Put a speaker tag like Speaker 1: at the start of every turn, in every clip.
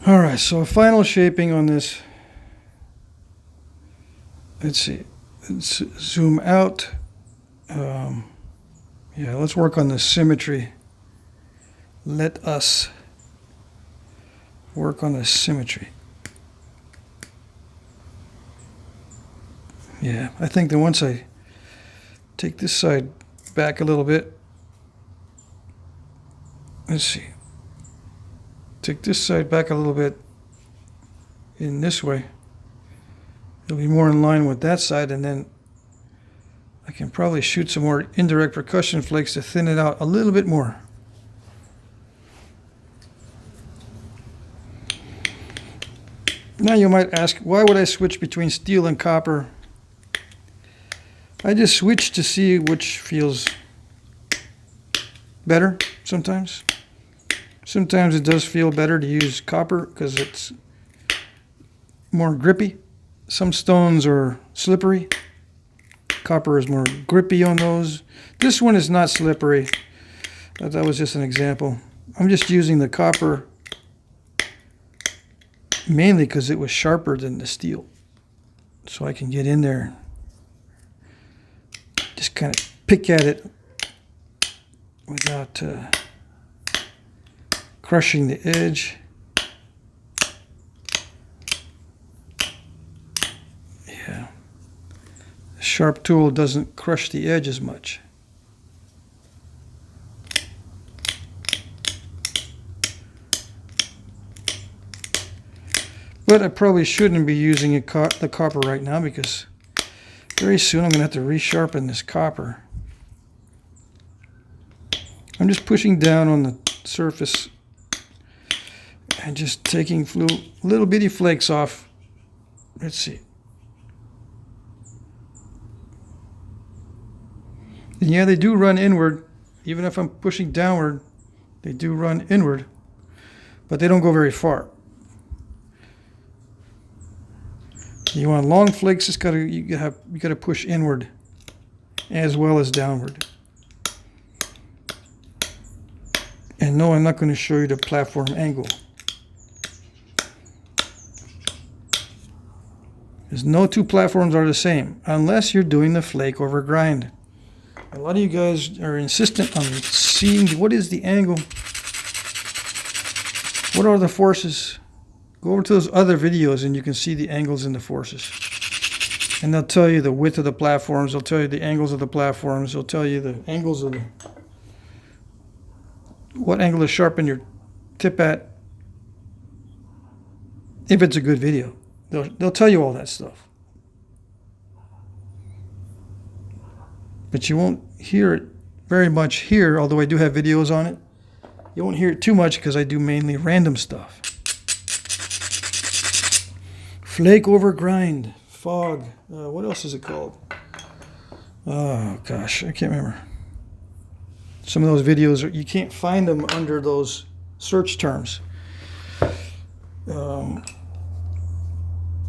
Speaker 1: All right, so final shaping on this. Let's see. Let's zoom out. Yeah, let's work on the symmetry. Let us work on the symmetry. Yeah, I think that once I take this side back a little bit, let's see, take this side back a little bit in this way, it'll be more in line with that side, and then I can probably shoot some more indirect percussion flakes to thin it out a little bit more. Now you might ask, why would I switch between steel and copper? I just switch to see which feels better sometimes. Sometimes it does feel better to use copper because it's more grippy. Some stones are slippery. Copper is more grippy on those. This one is not slippery. That was just an example. I'm just using the copper mainly because it was sharper than the steel. So I can get in there, just kind of pick at it without crushing the edge. Yeah. The sharp tool doesn't crush the edge as much. But I probably shouldn't be using the copper right now because very soon I'm going to have to resharpen this copper. I'm just pushing down on the surface and just taking little bitty flakes off. Let's see. And yeah, they do run inward. Even if I'm pushing downward, they do run inward, but they don't go very far. You want long flakes, you gotta push inward as well as downward. And no, I'm not going to show you the platform angle. Because no two platforms are the same unless you're doing the flake over grind. A lot of you guys are insistent on seeing what is the angle, what are the forces. Go over to those other videos and you can see the angles and the forces. And they'll tell you the width of the platforms, they'll tell you the angles of the platforms, they'll tell you the angles of what angle to sharpen your tip at. If it's a good video, they'll tell you all that stuff. But you won't hear it very much here, although I do have videos on it. You won't hear it too much because I do mainly random stuff. Flake over grind, fog. What else is it called? Oh gosh, I can't remember. Some of those videos, you can't find them under those search terms. I don't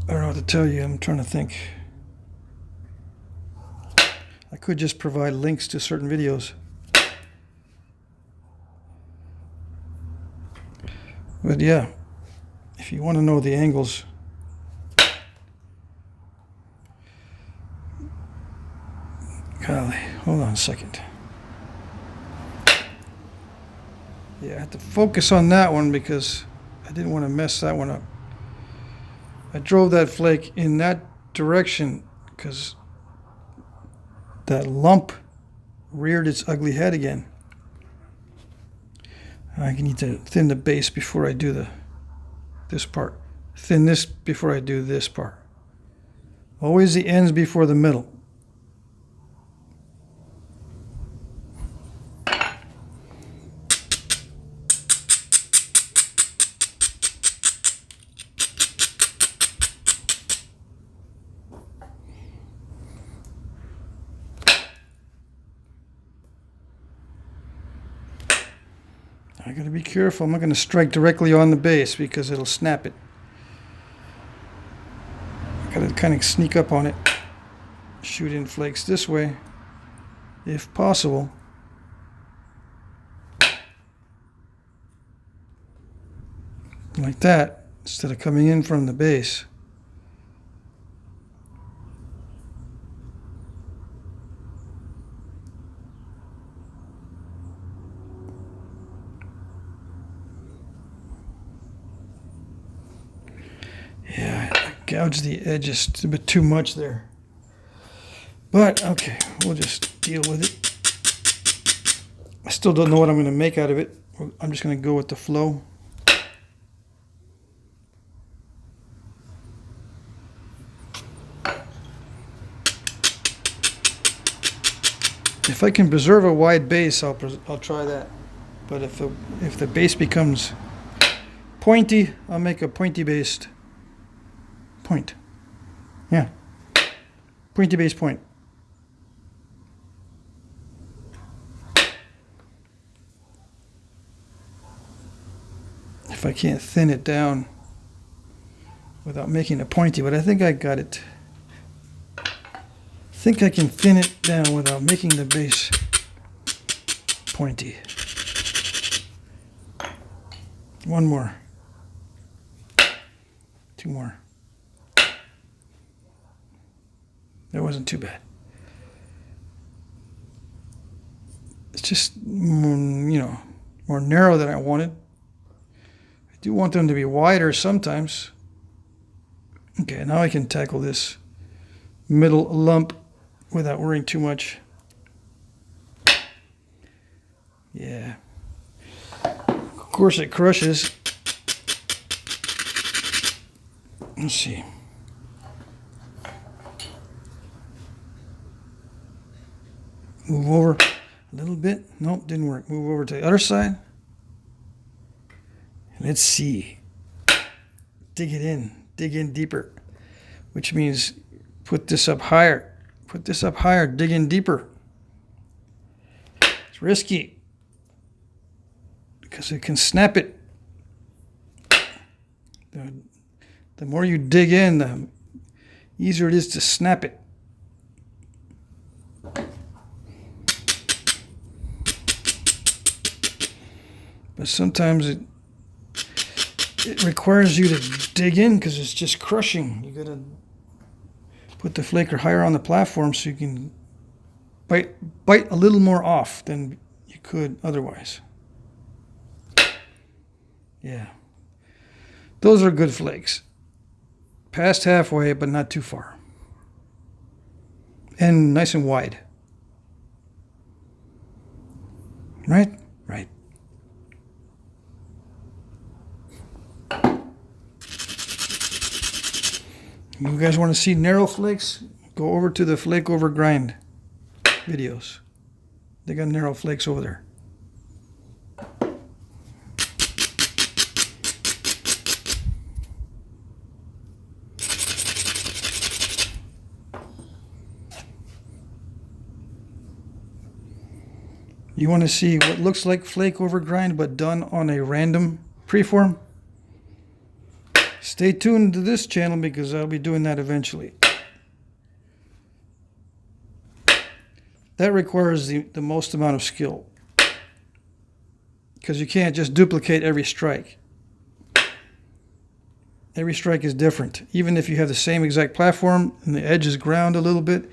Speaker 1: know what to tell you. I'm trying to think. I could just provide links to certain videos. But yeah, if you want to know the angles, golly, hold on a second. Yeah, I had to focus on that one because I didn't want to mess that one up. I drove that flake in that direction because that lump reared its ugly head again. I need to thin the base before I do this part. Thin this before I do this part. Always the ends before the middle. I gotta be careful. I'm not gonna strike directly on the base because it'll snap it. I gotta kind of sneak up on it. Shoot in flakes this way, if possible. Like that. instead of coming in from the base. Yeah, I gouged the edges a bit too much there. But, okay, we'll just deal with it. I still don't know what I'm going to make out of it. I'm just going to go with the flow. If I can preserve a wide base, I'll try that. But if the base becomes pointy, I'll make a pointy based point. Yeah, pointy base point. If I can't thin it down without making it pointy, but I think I got it. I think I can thin it down without making the base pointy. One more. Two more. That wasn't too bad. It's just, more narrow than I wanted. I do want them to be wider sometimes. Okay, now I can tackle this middle lump without worrying too much. Yeah. Of course it crushes. Let's see. Move over a little bit. Nope, didn't work. Move over to the other side. Let's see. Dig it in. Dig in deeper. Which means put this up higher. Put this up higher. Dig in deeper. It's risky. Because it can snap it. The more you dig in, the easier it is to snap it. But sometimes it requires you to dig in because it's just crushing. You gotta put the flaker higher on the platform so you can bite a little more off than you could otherwise. Yeah. Those are good flakes. Past halfway, but not too far. And nice and wide. Right? Right. You guys want to see narrow flakes? Go over to the flake over grind videos. They got narrow flakes over there. You want to see what looks like flake over grind but done on a random preform? Stay tuned to this channel because I'll be doing that eventually. That requires the most amount of skill because you can't just duplicate every strike. Every strike is different. Even if you have the same exact platform and the edge is ground a little bit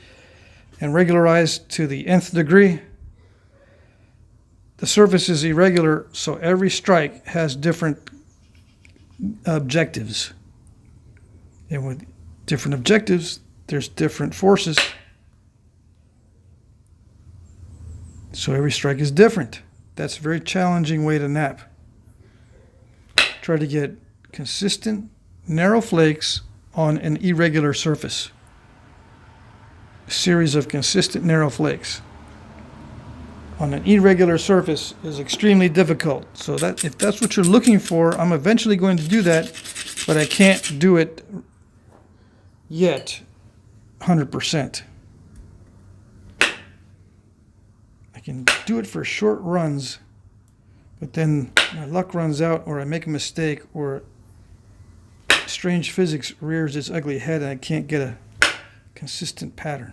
Speaker 1: and regularized to the nth degree, the surface is irregular, so every strike has different objectives. And with different objectives, there's different forces. So every strike is different. That's a very challenging way to knap. Try to get consistent, narrow flakes on an irregular surface. A series of consistent, narrow flakes on an irregular surface is extremely difficult. So that if that's what you're looking for, I'm eventually going to do that, but I can't do it yet 100%. I can do it for short runs, but then my luck runs out or I make a mistake or strange physics rears its ugly head and I can't get a consistent pattern.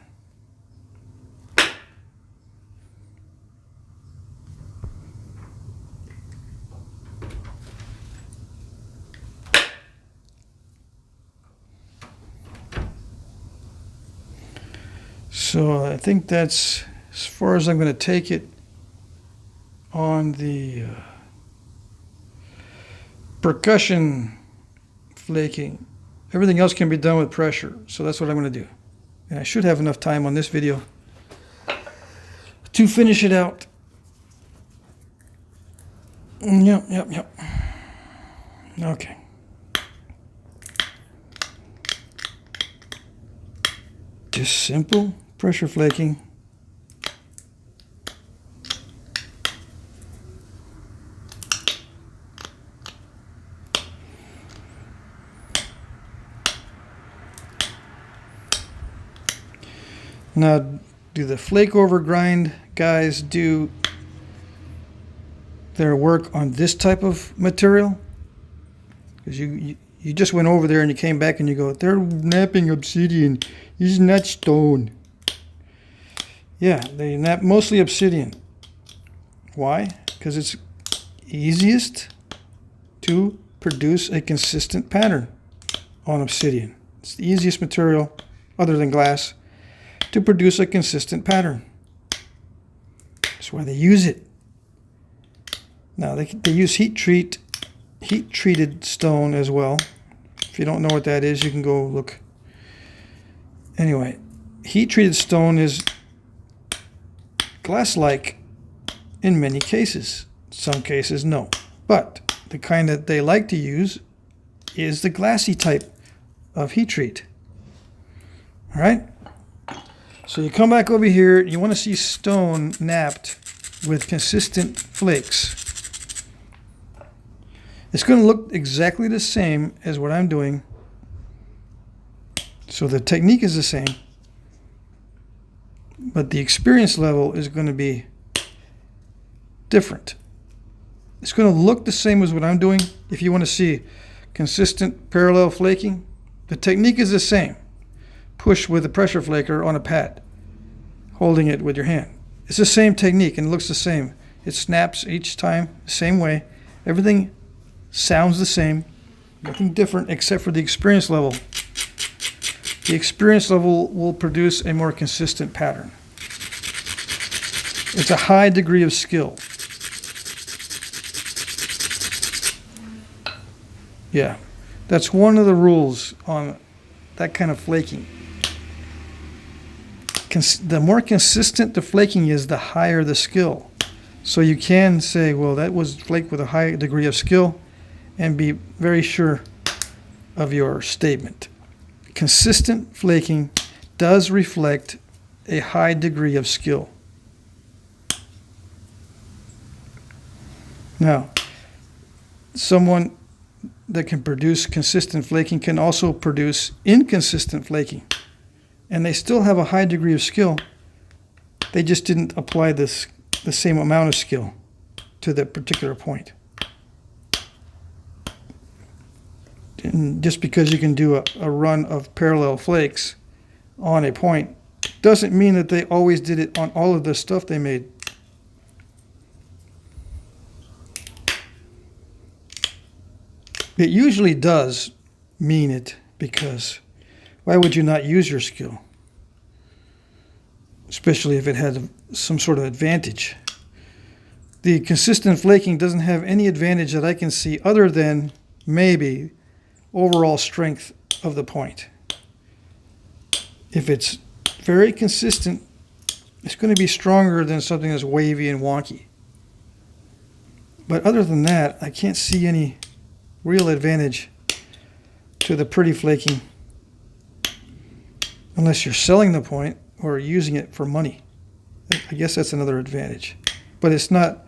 Speaker 1: So I think that's as far as I'm going to take it on the percussion flaking. Everything else can be done with pressure, so that's what I'm going to do. And I should have enough time on this video to finish it out. Yep. Okay. Just simple pressure flaking. Now, do the flake over grind guys do their work on this type of material? Because you just went over there and you came back and you go, they're knapping obsidian. It's not stone. Yeah, they knap mostly obsidian. Why? Because it's easiest to produce a consistent pattern on obsidian. It's the easiest material, other than glass, to produce a consistent pattern. That's why they use it. Now they use heat-treated stone as well. If you don't know what that is, you can go look. Anyway, heat-treated stone is glass-like in many cases. Some cases, no. But the kind that they like to use is the glassy type of heat treat. All right? So you come back over here, you want to see stone napped with consistent flakes. It's going to look exactly the same as what I'm doing. So the technique is the same, but the experience level is going to be different. It's going to look the same as what I'm doing. If you want to see consistent parallel flaking, the technique is the same. Push with a pressure flaker on a pad, holding it with your hand. It's the same technique and it looks the same. It snaps each time the same way. Everything sounds the same, nothing different except for the experience level. The experience level will produce a more consistent pattern. It's a high degree of skill. Yeah, that's one of the rules on that kind of flaking. The more consistent the flaking is, the higher the skill. So you can say, well, that was flaked with a high degree of skill, and be very sure of your statement. Consistent flaking does reflect a high degree of skill. Now, someone that can produce consistent flaking can also produce inconsistent flaking. And they still have a high degree of skill. They just didn't apply the same amount of skill to that particular point. And just because you can do a run of parallel flakes on a point doesn't mean that they always did it on all of the stuff they made. It usually does mean it, because why would you not use your skill? Especially if it had some sort of advantage. The consistent flaking doesn't have any advantage that I can see other than maybe overall strength of the point. If it's very consistent, it's going to be stronger than something that's wavy and wonky. But other than that, I can't see any real advantage to the pretty flaking unless you're selling the point or using it for money. I guess that's another advantage. But it's not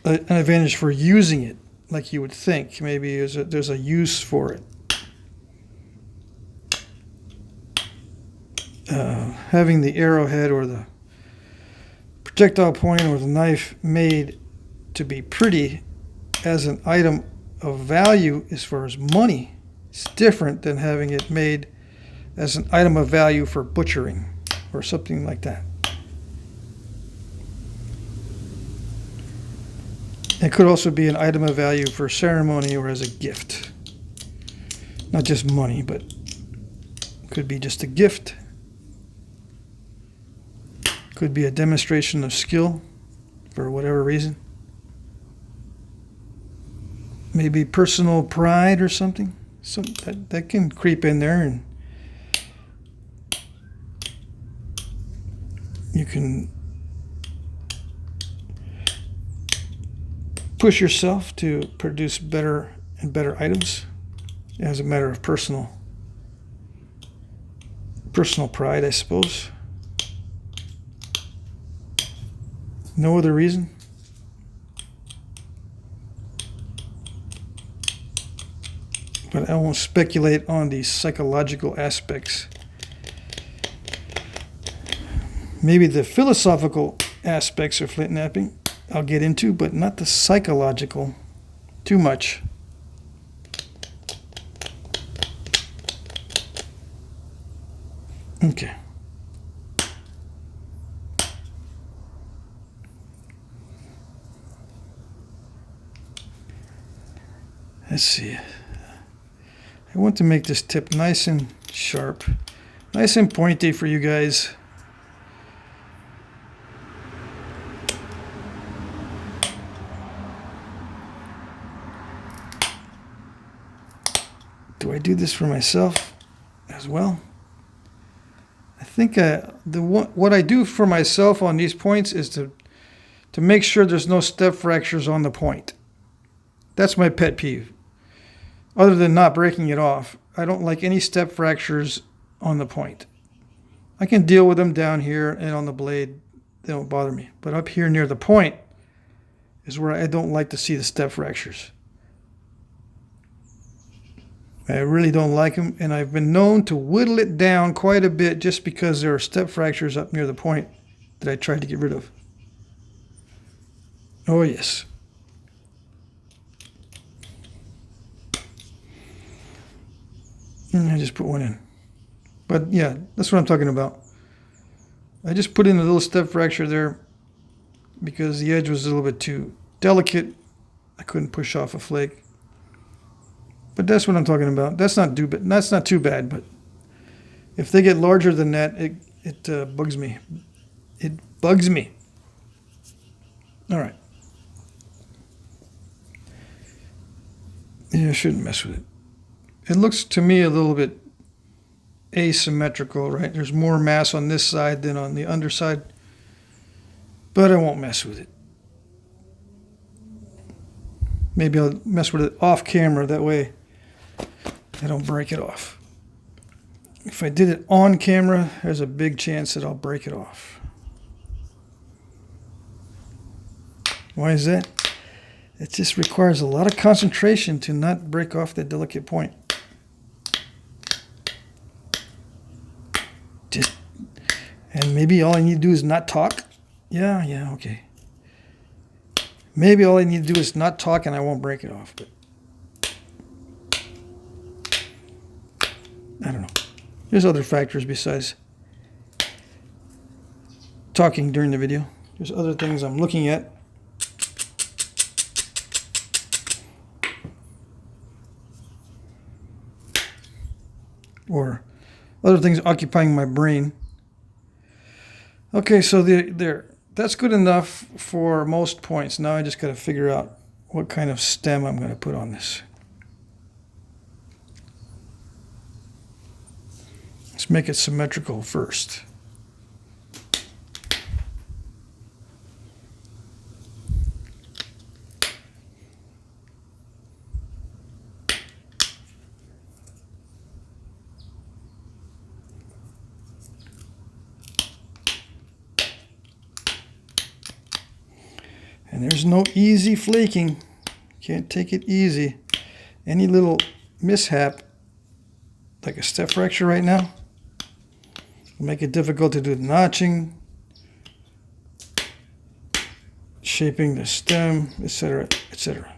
Speaker 1: an advantage for using it like you would think. Maybe there's a use for it. Having the arrowhead or the projectile point or the knife made to be pretty as an item of value as far as money is different than having it made as an item of value for butchering or something like that. It could also be an item of value for ceremony or as a gift. Not just money, but could be just a gift Could be a demonstration of skill for whatever reason. Maybe personal pride or something. So that can creep in there, and you can push yourself to produce better and better items as a matter of personal pride, I suppose. No other reason. But I won't speculate on the psychological aspects. Maybe the philosophical aspects of flint knapping I'll get into, but not the psychological too much. Okay. Let's see. I want to make this tip nice and sharp, nice and pointy for you guys. Do I do this for myself as well? I think what I do for myself on these points is to make sure there's no step fractures on the point. That's my pet peeve. Other than not breaking it off, I don't like any step fractures on the point. I can deal with them down here and on the blade. They don't bother me. But up here near the point is where I don't like to see the step fractures. I really don't like them, and I've been known to whittle it down quite a bit just because there are step fractures up near the point that I tried to get rid of. Oh yes. I just put one in. But yeah, that's what I'm talking about. I just put in a little step fracture there because the edge was a little bit too delicate. I couldn't push off a flake. But that's what I'm talking about. That's not too bad, but if they get larger than that, it bugs me. It bugs me. All right. Yeah, I shouldn't mess with it. It looks to me a little bit asymmetrical, right? There's more mass on this side than on the underside, but I won't mess with it. Maybe I'll mess with it off camera, that way I don't break it off. If I did it on camera, there's a big chance that I'll break it off. Why is that? It just requires a lot of concentration to not break off that delicate point. And maybe all I need to do is not talk. Yeah, okay. Maybe all I need to do is not talk and I won't break it off. But I don't know. There's other factors besides talking during the video. There's other things I'm looking at. Or other things occupying my brain. Okay, so that's good enough for most points. Now I just got to figure out what kind of stem I'm going to put on this. Let's make it symmetrical first. And there's no easy flaking. Can't take it easy. Any little mishap, like a step fracture right now, will make it difficult to do the notching, shaping the stem, etc., etc.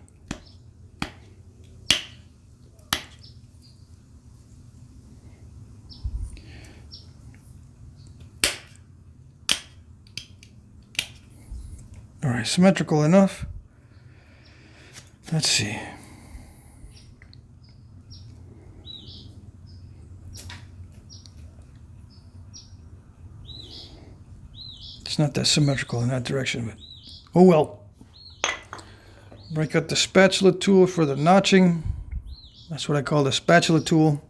Speaker 1: All right, symmetrical enough. Let's see. It's not that symmetrical in that direction, but oh well. Break out the spatula tool for the notching. That's what I call the spatula tool.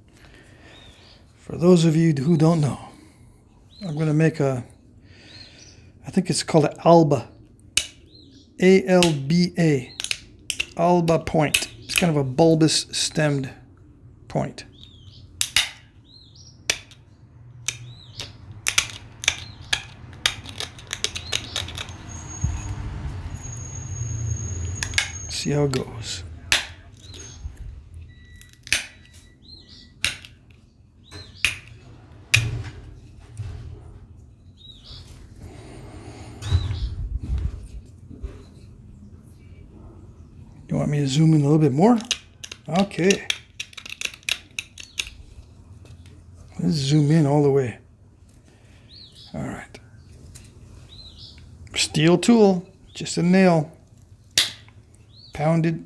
Speaker 1: For those of you who don't know, I'm going to make I think it's called an alba. A-L-B-A. Alba point. It's kind of a bulbous stemmed point. See how it goes. You want me to zoom in a little bit more? Okay. Let's zoom in all the way. All right. Steel tool, just a nail. Pounded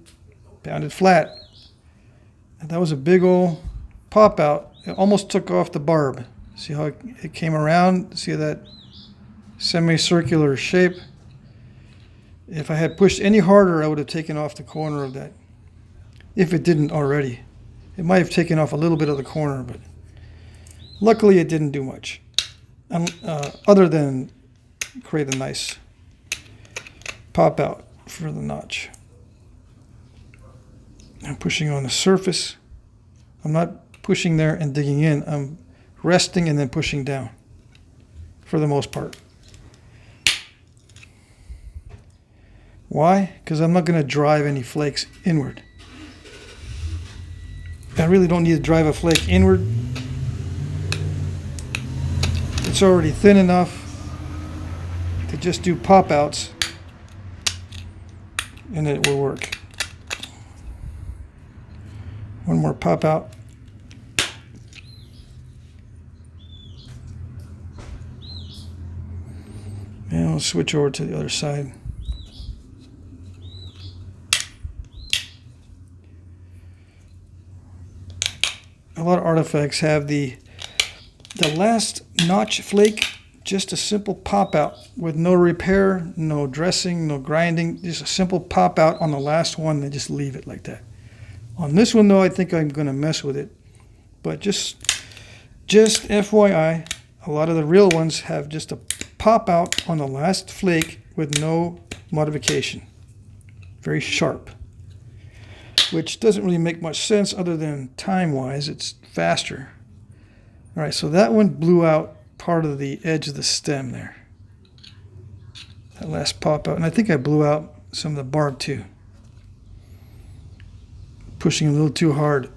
Speaker 1: flat. And that was a big old pop out. It almost took off the barb. See how it came around? See that semicircular shape? If I had pushed any harder, I would have taken off the corner of that. If it didn't already. It might have taken off a little bit of the corner, but luckily it didn't do much. Other than create a nice pop out for the notch. I'm pushing on the surface. I'm not pushing there and digging in. I'm resting and then pushing down for the most part. Why? Because I'm not going to drive any flakes inward. I really don't need to drive a flake inward. It's already thin enough to just do pop outs and it will work. One more pop out. And I'll switch over to the other side. A lot of artifacts have the last notch flake, just a simple pop out with no repair, no dressing, no grinding, just a simple pop out on the last one and just leave it like that. On this one though, I think I'm going to mess with it, but just FYI, a lot of the real ones have just a pop out on the last flake with no modification. Very sharp. Which doesn't really make much sense other than time-wise, it's faster. All right, so that one blew out part of the edge of the stem there. That last pop out, and I think I blew out some of the barb too. Pushing a little too hard.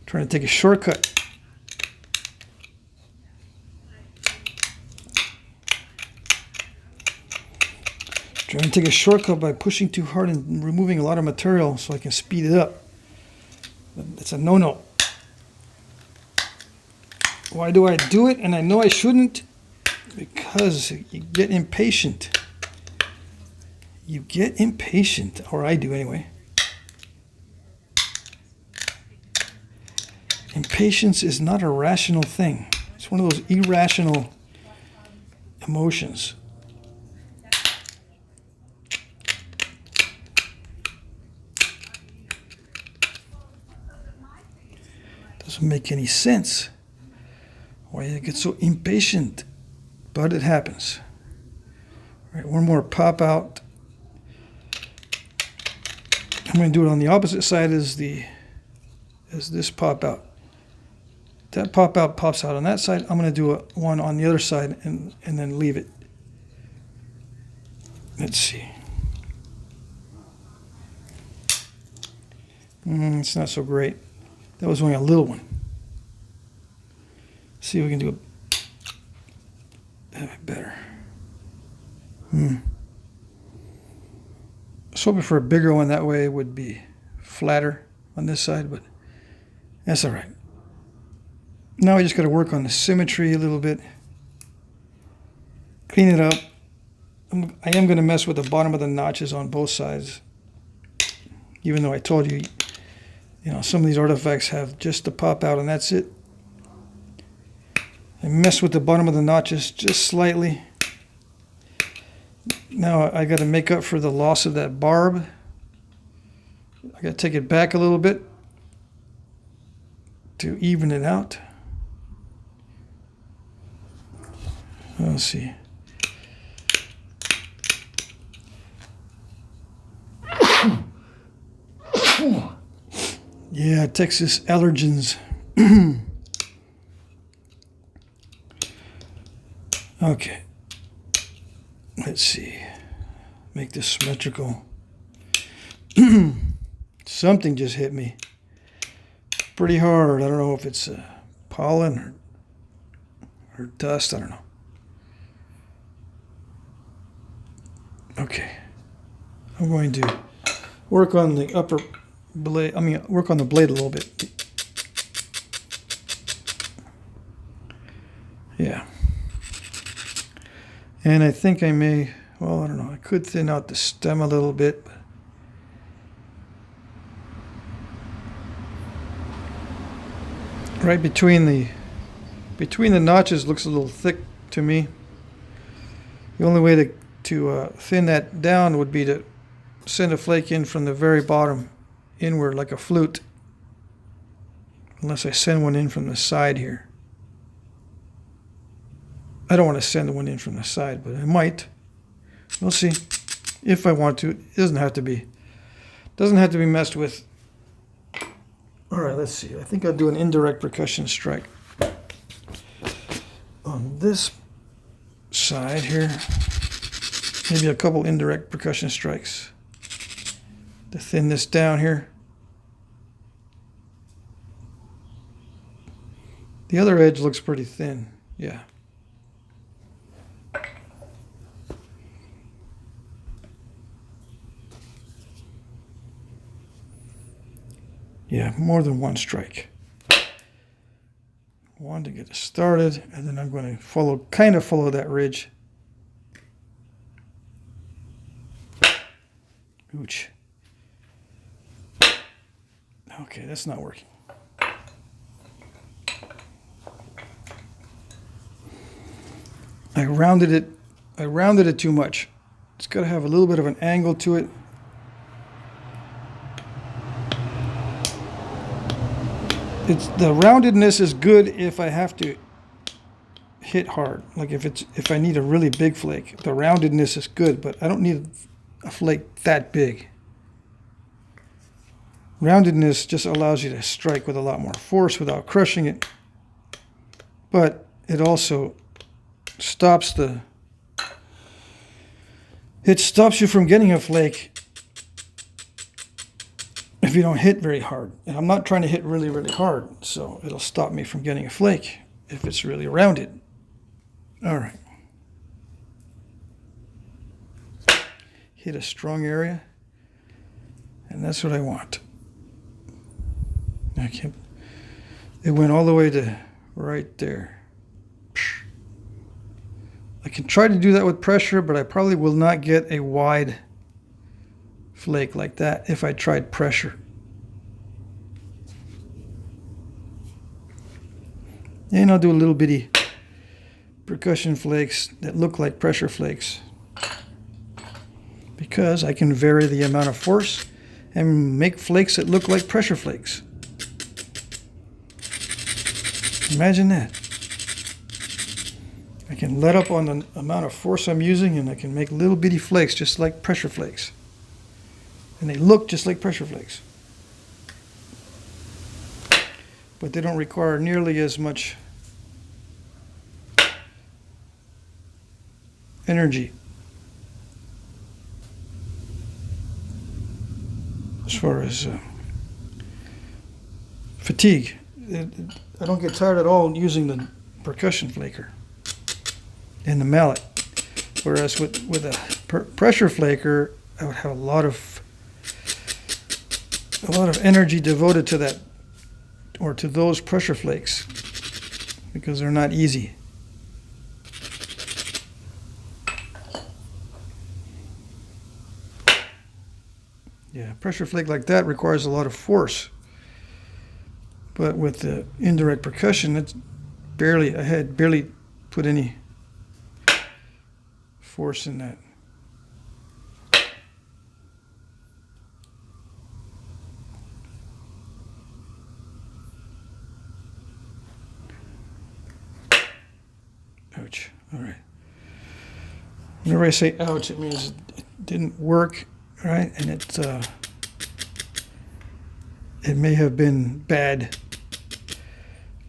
Speaker 1: Trying to take a shortcut. Trying to take a shortcut by pushing too hard and removing a lot of material so I can speed it up. It's a no-no. Why do I do it? And I know I shouldn't. Because you get impatient. You get impatient, or I do anyway. Impatience is not a rational thing. It's one of those irrational emotions. Doesn't make any sense why you get so impatient, but it happens. All right, one more pop out. I'm going to do it on the opposite side as this pop out. That pop out pops out on that side. I'm going to do one on the other side and then leave it. Let's see. It's not so great. That was only a little one. See if we can do it better. I was hoping for a bigger one, that way it would be flatter on this side, but that's all right. Now I just got to work on the symmetry a little bit. Clean it up. I am going to mess with the bottom of the notches on both sides. Even though I told you, some of these artifacts have just the pop out and that's it. I messed with the bottom of the notches just slightly. Now I got to make up for the loss of that barb. I got to take it back a little bit to even it out. Let's see. Yeah, Texas allergens. Okay. Let's see. Make this symmetrical. Something just hit me pretty hard. I don't know if it's pollen or dust. I don't know. Okay. I'm going to work on the upper blade. Work on the blade a little bit. Yeah. And I think I may, well, I don't know. I could thin out the stem a little bit. Right between the notches looks a little thick to me. The only way to thin that down would be to send a flake in from the very bottom inward like a flute. Unless I send one in from the side here. I don't want to send one in from the side, but I might. We'll see. If I want to. It doesn't have to be. Doesn't have to be messed with. All right, let's see. I think I'll do an indirect percussion strike. On this side here, maybe a couple indirect percussion strikes to thin this down here. The other edge looks pretty thin. Yeah. Yeah, more than one strike. One to get it started, and then I'm going to kind of follow that ridge. Ouch. Okay, that's not working. I rounded it too much. It's got to have a little bit of an angle to it. The roundedness is good if I have to hit hard. Like if I need a really big flake, the roundedness is good, but I don't need a flake that big. Roundedness just allows you to strike with a lot more force without crushing it, but it also stops you from getting a flake if you don't hit very hard. And I'm not trying to hit really, really hard, so it'll stop me from getting a flake if it's really rounded. All right. Hit a strong area, and that's what I want. It went all the way to right there. I can try to do that with pressure, but I probably will not get a wide flake like that if I tried pressure. And I'll do a little bitty percussion flakes that look like pressure flakes, because I can vary the amount of force and make flakes that look like pressure flakes. Imagine that. I can let up on the amount of force I'm using, and I can make little bitty flakes just like pressure flakes. And they look just like pressure flakes. But they don't require nearly as much energy as far as fatigue. I don't get tired at all using the percussion flaker and the mallet. Whereas with a pressure flaker, I would have a lot of energy devoted to that, or to those pressure flakes, because they're not easy. Yeah, pressure flake like that requires a lot of force. But with the indirect percussion, I had barely put any force in that. Ouch. All right. Whenever I say ouch, it means it didn't work, right? And it may have been bad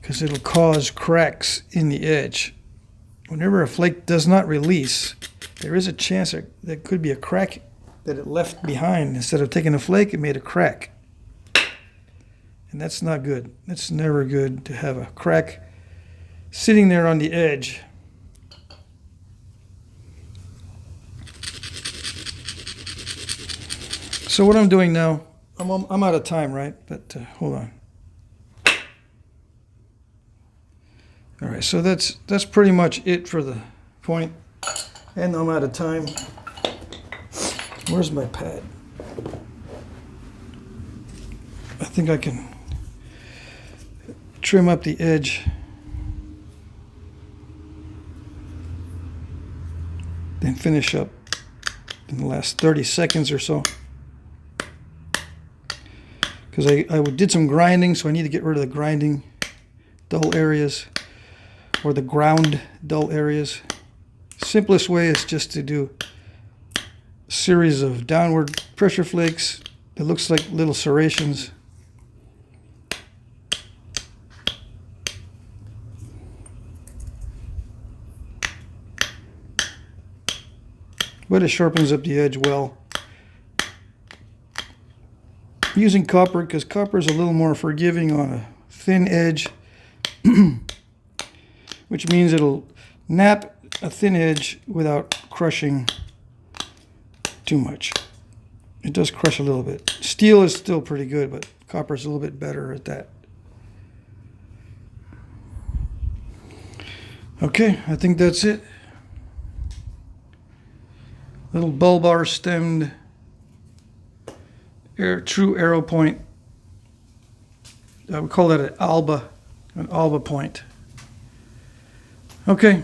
Speaker 1: because it'll cause cracks in the edge. Whenever a flake does not release, there is a chance there could be a crack that it left behind. Instead of taking a flake, it made a crack. And that's not good. It's never good to have a crack sitting there on the edge. So what I'm doing now, I'm out of time, right? But hold on. All right, so that's pretty much it for the point, and I'm out of time. Where's my pad? I think I can trim up the edge. Then finish up in the last 30 seconds or so. Because I did some grinding, so I need to get rid of the grinding dull areas, or the ground dull areas. Simplest way is just to do a series of downward pressure flakes. It looks like little serrations. But it sharpens up the edge well. I'm using copper because copper is a little more forgiving on a thin edge, which means it'll knap a thin edge without crushing too much. It does crush a little bit. Steel is still pretty good, but copper is a little bit better at that. Okay, I think that's it. Little bulbar stemmed true arrow point. I would call that an alba point. Okay.